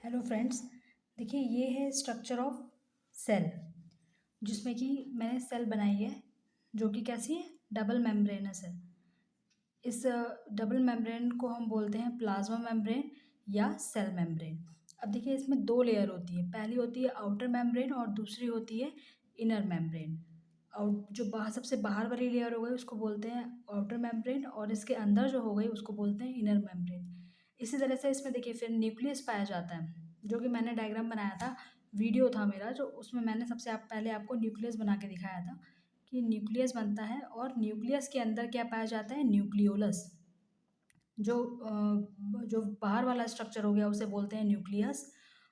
Hello friends, देखिए ये है स्ट्रक्चर ऑफ सेल जिसमें कि मैंने सेल बनाई है जो कि कैसी है, डबल मेम्ब्रेनस है। इस डबल मेम्ब्रेन को हम बोलते हैं प्लाज्मा मेम्ब्रेन या सेल मेम्ब्रेन। अब देखिए इसमें दो लेयर होती है, पहली होती है आउटर मेम्ब्रेन और दूसरी होती है इनर मेम्ब्रेन। आउट जो बाहर सबसे बाहर वाली लेयर हो गई उसको बोलते हैं आउटर मेम्ब्रेन और इसके अंदर जो हो गई उसको बोलते हैं इनर मेम्ब्रेन। इसी तरह से इसमें देखिए फिर न्यूक्लियस पाया जाता है, जो कि मैंने डायग्राम बनाया था, वीडियो था मेरा, जो उसमें मैंने सबसे पहले आपको न्यूक्लियस बना के दिखाया था कि न्यूक्लियस बनता है। और न्यूक्लियस के अंदर क्या पाया जाता है, न्यूक्लियोलस। जो बाहर वाला स्ट्रक्चर हो गया उसे बोलते हैं न्यूक्लियस,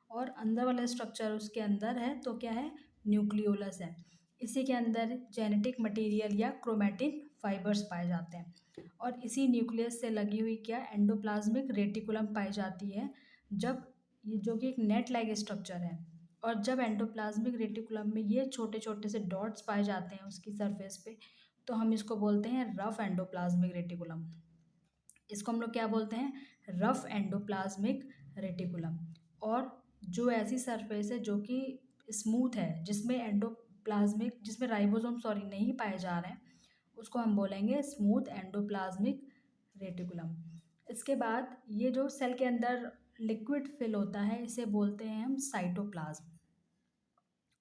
और अंदर वाला स्ट्रक्चर उसके अंदर है तो क्या है, न्यूक्लियोलस है। इसी के अंदर जेनेटिक मटेरियल या क्रोमैटिन फाइबर्स पाए जाते हैं। और इसी न्यूक्लियस से लगी हुई क्या एंडोप्लाज्मिक रेटिकुलम पाई जाती है, जब ये जो कि एक नेट लाइक स्ट्रक्चर है। और जब एंडोप्लाज्मिक रेटिकुलम में ये छोटे छोटे से डॉट्स पाए जाते हैं उसकी सरफेस पे, तो हम इसको बोलते हैं रफ एंडोप्लाज्मिक रेटिकुलम। इसको हम लोग क्या बोलते हैं, रफ एंडोप्लाज्मिक रेटिकुलम। और जो ऐसी सरफेस है जो कि स्मूथ है, जिसमें राइबोसोम नहीं पाए जा रहे हैं, उसको हम बोलेंगे स्मूथ एंडोप्लाज्मिक रेटिकुलम। इसके बाद ये जो सेल के अंदर लिक्विड फिल होता है इसे बोलते हैं हम साइटोप्लाज्म।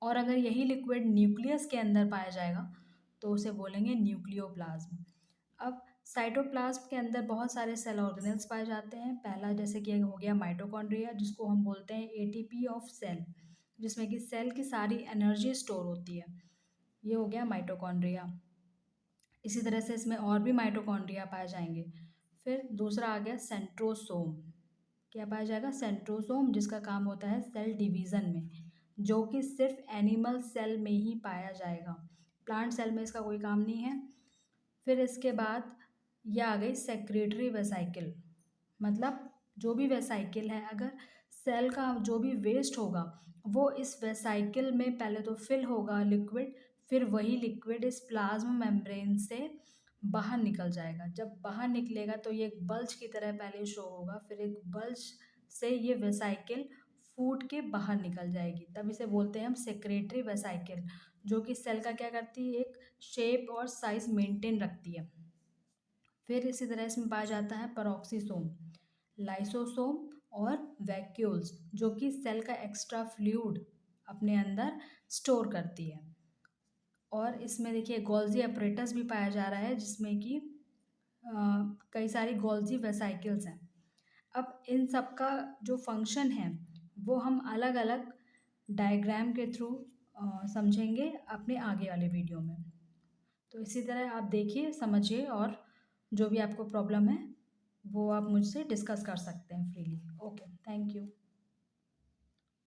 और अगर यही लिक्विड न्यूक्लियस के अंदर पाया जाएगा तो उसे बोलेंगे न्यूक्लियोप्लाज्म। अब साइटोप्लाज्म के अंदर बहुत सारे सेल ऑर्गेनेल्स पाए जाते हैं। पहला जैसे कि हो गया माइटोकॉन्ड्रिया, जिसको हम बोलते हैं एटीपी ऑफ सेल, जिसमें कि सेल की सारी एनर्जी स्टोर होती है। ये हो गया माइटोकॉन्ड्रिया। इसी तरह से इसमें और भी माइटोकॉन्ड्रिया पाए जाएंगे। फिर दूसरा आ गया सेंट्रोसोम। क्या पाया जाएगा, सेंट्रोसोम, जिसका काम होता है सेल डिवीज़न में, जो कि सिर्फ एनिमल सेल में ही पाया जाएगा, प्लांट सेल में इसका कोई काम नहीं है। फिर इसके बाद यह आ गई सेक्रेटरी वेसाइकिल। मतलब जो भी वेसाइकिल है, अगर सेल का जो भी वेस्ट होगा वो इस वेसाइकिल में पहले तो फिल होगा लिक्विड, फिर वही लिक्विड इस प्लाज्मा मेम्ब्रेन से बाहर निकल जाएगा। जब बाहर निकलेगा तो ये एक बल्ज की तरह पहले शो होगा, फिर एक बल्ज से ये वेसाइकिल फूट के बाहर निकल जाएगी, तब इसे बोलते हैं हम सेक्रेटरी वेसाइकिल, जो कि सेल का क्या करती है, एक शेप और साइज मेंटेन रखती है। फिर इसी तरह इसमें पाया जाता है पेरोक्सीसोम, लाइसोसोम और वैक्यूल्स, जो कि सेल का एक्स्ट्रा फ्लूइड अपने अंदर स्टोर करती है। और इसमें देखिए गोल्जी अपरेटस भी पाया जा रहा है, जिसमें कि कई सारी गोल्जी वेसाइकिल्स हैं। अब इन सब का जो फंक्शन है वो हम अलग अलग डायग्राम के थ्रू समझेंगे अपने आगे वाले वीडियो में। तो इसी तरह आप देखिए, समझिए, और जो भी आपको प्रॉब्लम है वो आप मुझसे डिस्कस कर सकते हैं फ्रीली। Okay, thank you.